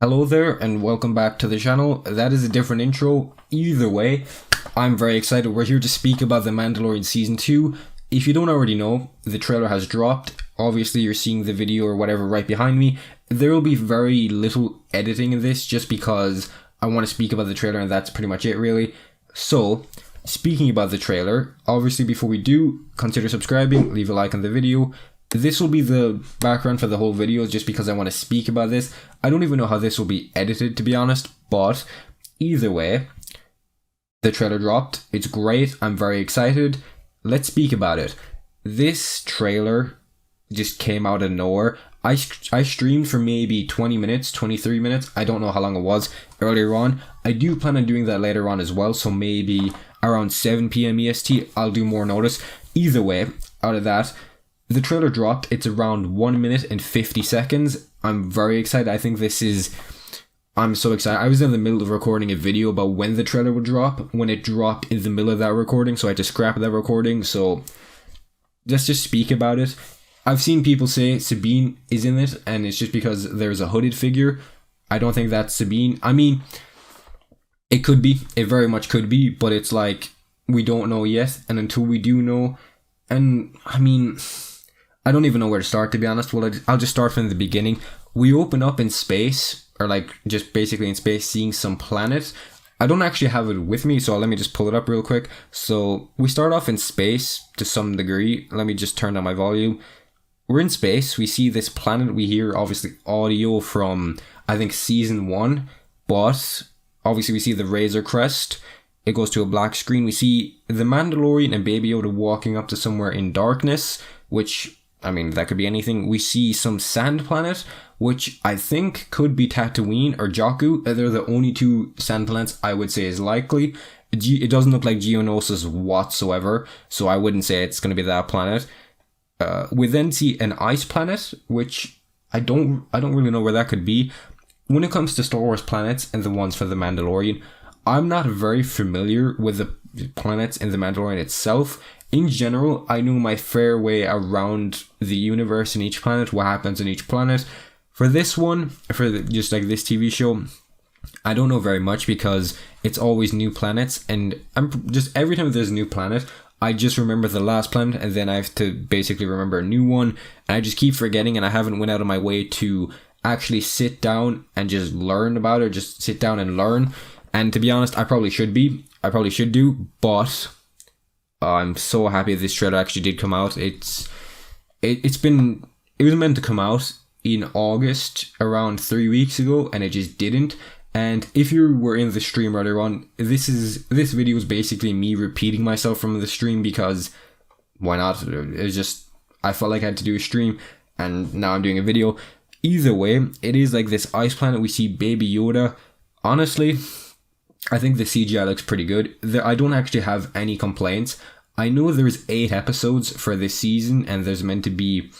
Hello there and welcome back to the channel. That is a different intro. Either way, I'm very excited. We're here to speak about The Mandalorian Season 2. If you don't already know, the trailer has dropped. Obviously, you're seeing the video or whatever right behind me. There will be very little editing in this just because I want to speak about the trailer and that's pretty much it really. So, speaking about the trailer, obviously before we do, consider subscribing, leave a like on the video. This will be the background for the whole video just because I want to speak about this. I don't even know how this will be edited, to be honest, but either way, the trailer dropped. It's great. I'm very excited. Let's speak about it. This trailer just came out of nowhere. I streamed for maybe 20 minutes, 23 minutes. I don't know how long it was earlier on. I do plan on doing that later on as well, so maybe around 7 p.m. EST, I'll do more notice. Either way, out of that, the trailer dropped. It's around 1 minute and 50 seconds. I'm very excited. I think I'm so excited. I was in the middle of recording a video about when the trailer would drop. When it dropped in the middle of that recording, so I had to scrap that recording. So let's just speak about it. I've seen people say Sabine is in it, and it's just because there's a hooded figure. I don't think that's Sabine. I mean, it could be. It very much could be, but it's like, we don't know yet, and until we do know, and I mean, I don't even know where to start, to be honest. Well, I'll just start from the beginning. We open up in space, or like just basically in space, seeing some planets. I don't actually have it with me, so let me just pull it up real quick. So we start off in space to some degree. Let me just turn down my volume. We're in space. We see this planet. We hear obviously audio from, I think, season 1, but obviously we see the Razor Crest. It goes to a black screen. We see the Mandalorian and Baby Yoda walking up to somewhere in darkness, which, I mean, that could be anything. We see some sand planet, which I think could be Tatooine or Jakku. They're the only two sand planets I would say is likely. It doesn't look like Geonosis whatsoever, so I wouldn't say it's going to be that planet. We then see an ice planet, which I don't really know where that could be. When it comes to Star Wars planets and the ones for the Mandalorian, I'm not very familiar with the planets in the Mandalorian itself. In general, I know my fair way around the universe and each planet, what happens in each planet. For this one, just like this TV show, I don't know very much because it's always new planets, and I'm just, every time there's a new planet, I just remember the last planet, and then I have to basically remember a new one, and I just keep forgetting, and I haven't went out of my way to actually sit down and just learn about it, just sit down and learn. And to be honest, I probably should do, but I'm so happy this trailer actually did come out. It was meant to come out in August, around 3 weeks ago, and it just didn't. And if you were in the stream earlier on, this video is basically me repeating myself from the stream because why not? It's just, I felt like I had to do a stream, and now I'm doing a video. Either way, it is like this ice planet. We see Baby Yoda. Honestly, I think the CGI looks pretty good. I don't actually have any complaints. I know there's 8 episodes for this season, and it's meant to be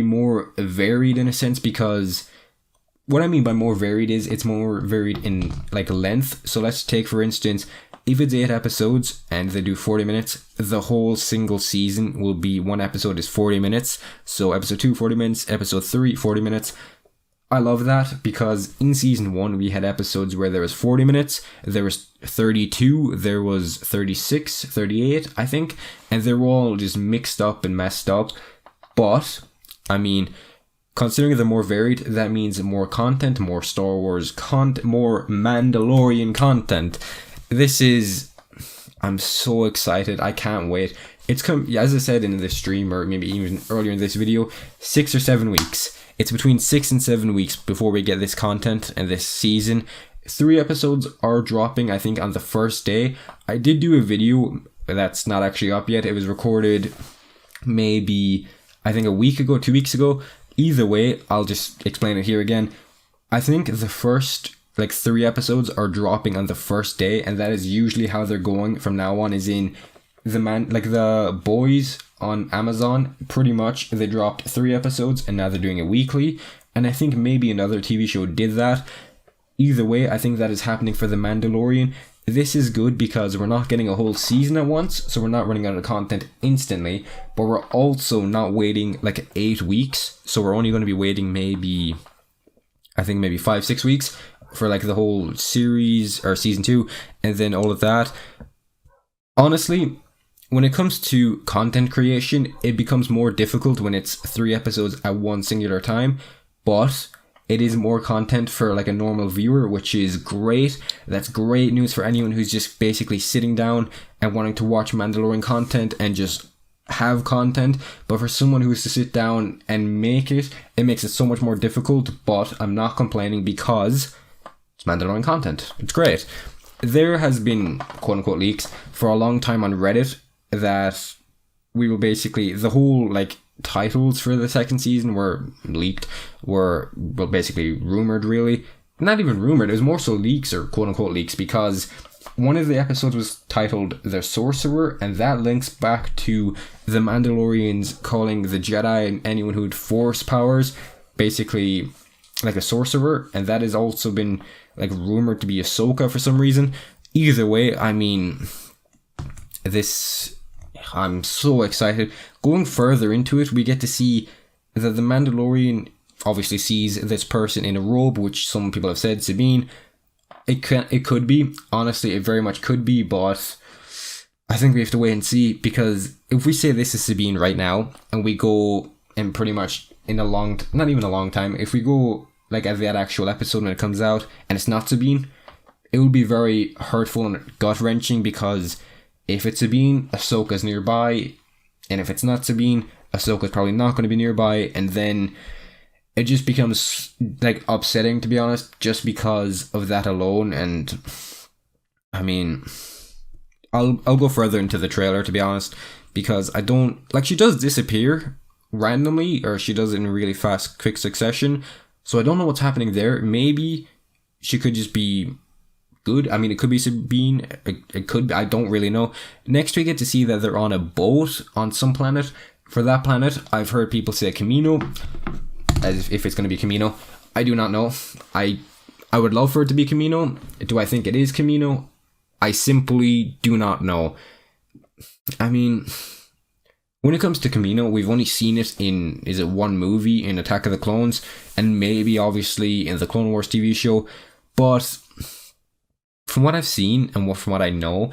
more varied in a sense, because what I mean by more varied is it's more varied in like length. So let's take, for instance, if it's 8 episodes and they do 40 minutes, the whole single season will be, one episode is 40 minutes. So episode 2, 40 minutes, episode 3, 40 minutes. I love that because in season 1 we had episodes where there was 40 minutes, there was 32, there was 36, 38, I think, and they were all just mixed up and messed up. But, I mean, considering they're more varied, that means more content, more Star Wars content, more Mandalorian content. I'm so excited. I can't wait. It's as I said in this stream, or maybe even earlier in this video, 6 or 7 weeks. It's between 6 and 7 weeks before we get this content and this season. 3 episodes are dropping, I think, on the first day. I did do a video that's not actually up yet. It was recorded maybe, I think, a week ago, 2 weeks ago. Either way, I'll just explain it here again. I think the first 3 episodes are dropping on the first day, and that is usually how they're going from now on, is in the boys on Amazon, pretty much they dropped 3 episodes and now they're doing it weekly, and I think maybe another TV show did that. Either way, I think that is happening for The Mandalorian. This is good because we're not getting a whole season at once, so we're not running out of content instantly, but we're also not waiting 8 weeks, so we're only going to be waiting maybe I think maybe 5-6 weeks for like the whole series or season 2, and then all of that. Honestly, when it comes to content creation, it becomes more difficult when it's 3 episodes at one singular time, but it is more content for like a normal viewer, which is great. That's great news for anyone who's just basically sitting down and wanting to watch Mandalorian content and just have content. But for someone who is to sit down and make it, it makes it so much more difficult. But I'm not complaining because it's Mandalorian content. It's great. There has been quote unquote leaks for a long time on Reddit that we will basically, the whole like titles for the second season were leaked, were well basically rumored, really. Not even rumored, it was more so leaks or quote unquote leaks, because one of the episodes was titled The Sorcerer, and that links back to the Mandalorians calling the Jedi and anyone who had force powers basically like a sorcerer, and that has also been like rumored to be Ahsoka for some reason. Either way, I mean, I'm so excited. Going further into it, we get to see that the Mandalorian obviously sees this person in a robe, which some people have said Sabine. It could be. Honestly, it very much could be, but I think we have to wait and see, because if we say this is Sabine right now, and we go and pretty much in a long, not even a long time, if we go like at that actual episode when it comes out and it's not Sabine, it will be very hurtful and gut-wrenching, because if it's Sabine, Ahsoka's nearby, and if it's not Sabine, Ahsoka's probably not going to be nearby, and then it just becomes like upsetting, to be honest, just because of that alone. And I mean, I'll go further into the trailer, to be honest, because I don't like, she does disappear randomly, or she does it in really fast, quick succession. So I don't know what's happening there. Maybe she could just be good. I mean, it could be Sabine. It could be, I don't really know. Next, we get to see that they're on a boat on some planet. For that planet, I've heard people say Camino, as if it's going to be Camino. I do not know. I would love for it to be Camino. Do I think it is Camino? I simply do not know. I mean, when it comes to Camino, we've only seen it in, is it one movie, in Attack of the Clones, and maybe obviously in the Clone Wars TV show. But from what I've seen and from what I know,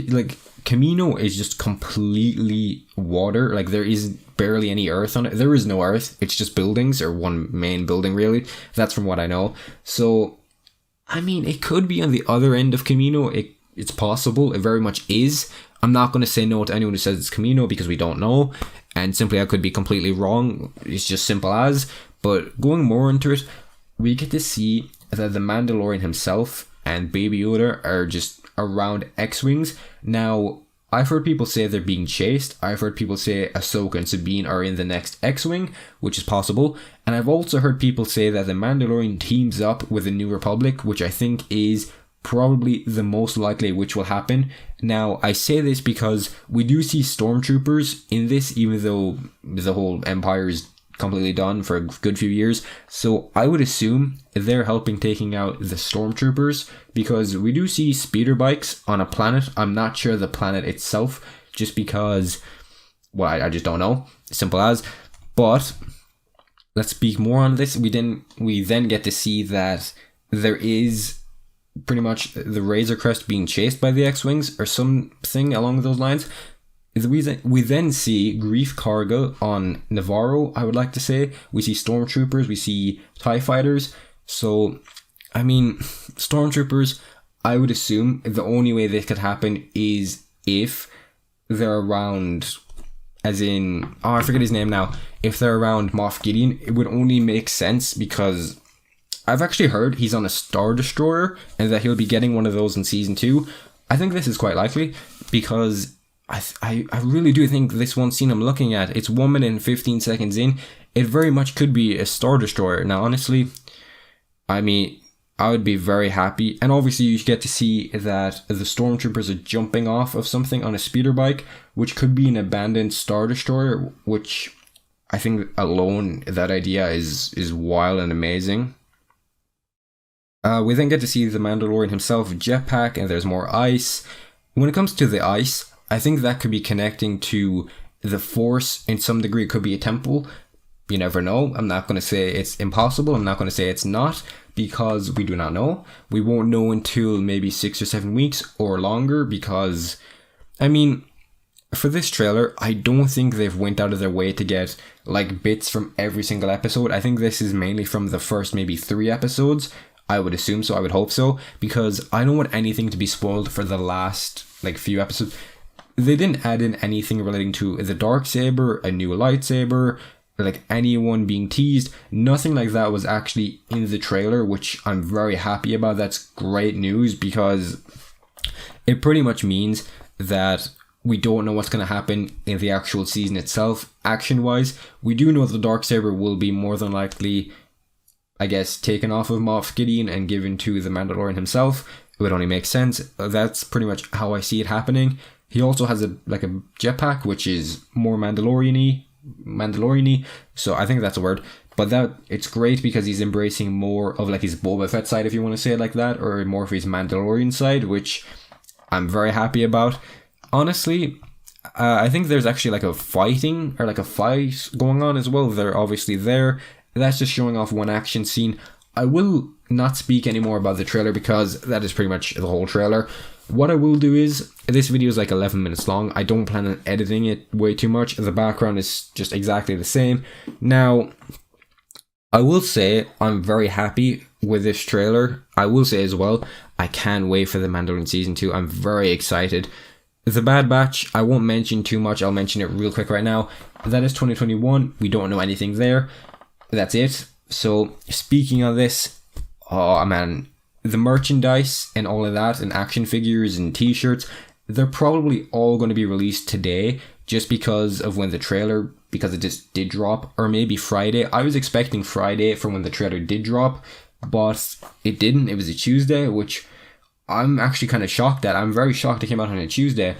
like, Camino is just completely water. Like, there is barely any earth on it. There is no earth. It's just buildings, or one main building, really. That's from what I know. So, I mean, it could be on the other end of Camino. It's possible. It very much is. I'm not going to say no to anyone who says it's Camino, because we don't know. And simply, I could be completely wrong. It's just simple as. But going more into it, we get to see that the Mandalorian himself and Baby Yoda are just around X-Wings. Now, I've heard people say they're being chased. I've heard people say Ahsoka and Sabine are in the next X-Wing, which is possible. And I've also heard people say that the Mandalorian teams up with the New Republic, which I think is probably the most likely which will happen. Now, I say this because we do see stormtroopers in this, even though the whole Empire is completely done for a good few years. So I would assume they're helping taking out the stormtroopers, because we do see speeder bikes on a planet. I'm not sure the planet itself, just because, well, I just don't know. Simple as. But let's speak more on this. We then get to see that there is pretty much the Razor Crest being chased by the X-Wings, or something along those lines. We then see Grief Karga on Navarro, I would like to say. We see stormtroopers, we see TIE fighters. So, I mean, stormtroopers, I would assume the only way this could happen is if they're around, as in, I forget his name now. If they're around Moff Gideon, it would only make sense because I've actually heard he's on a Star Destroyer and that he'll be getting one of those in Season 2. I think this is quite likely, because I really do think this one scene I'm looking at, it's 1 minute and 15 seconds in, it very much could be a Star Destroyer. Now, honestly, I mean, I would be very happy. And obviously you get to see that the stormtroopers are jumping off of something on a speeder bike, which could be an abandoned Star Destroyer, which I think alone, that idea is wild and amazing. We then get to see the Mandalorian himself jetpack, and there's more ice. When it comes to the ice, I think that could be connecting to the Force in some degree. It could be a temple. You never know. I'm not going to say it's impossible. I'm not going to say it's not, because we do not know. We won't know until maybe 6 or 7 weeks or longer, because, I mean, for this trailer, I don't think they've went out of their way to get like bits from every single episode. I think this is mainly from the first maybe 3 episodes. I would assume so. I would hope so, because I don't want anything to be spoiled for the last like few episodes. They didn't add in anything relating to the Darksaber, a new lightsaber, like anyone being teased. Nothing like that was actually in the trailer, which I'm very happy about. That's great news, because it pretty much means that we don't know what's going to happen in the actual season itself, action-wise. We do know the Darksaber will be more than likely, I guess, taken off of Moff Gideon and given to the Mandalorian himself. It would only make sense. That's pretty much how I see it happening. He also has a jetpack, which is more Mandalorian-y, so I think that's a word. But that it's great because he's embracing more of like his Boba Fett side, if you want to say it like that, or more of his Mandalorian side, which I'm very happy about. Honestly, I think there's actually like a fight going on as well. They're obviously there. That's just showing off one action scene. I will not speak anymore about the trailer, because that is pretty much the whole trailer. What I will do is, this video is like 11 minutes long. I don't plan on editing it way too much. The background is just exactly the same. Now, I will say I'm very happy with this trailer. I will say as well, I can't wait for the Mandalorian Season 2. I'm very excited. The Bad Batch, I won't mention too much. I'll mention it real quick right now. That is 2021. We don't know anything there. That's it. So, speaking of this, oh man, the merchandise and all of that, and action figures and t-shirts, they're probably all going to be released today, just because of when the trailer, because it just did drop, or maybe Friday. I was expecting Friday from when the trailer did drop, but it didn't. It was a Tuesday, which I'm actually kind of shocked at. I'm very shocked it came out on a Tuesday.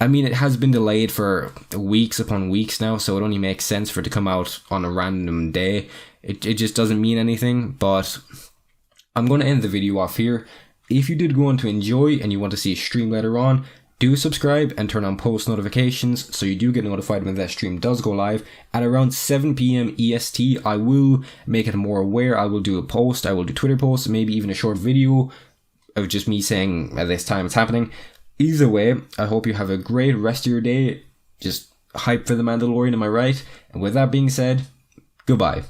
I mean, it has been delayed for weeks upon weeks now, so it only makes sense for it to come out on a random day. It just doesn't mean anything, but I'm going to end the video off here. If you did go on to enjoy and you want to see a stream later on, do subscribe and turn on post notifications so you do get notified when that stream does go live at around 7 PM EST. I will make it more aware. I will do a post, I will do Twitter posts, maybe even a short video of just me saying at this time it's happening. Either way, I hope you have a great rest of your day. Just hype for the Mandalorian, am I right? And with that being said, goodbye.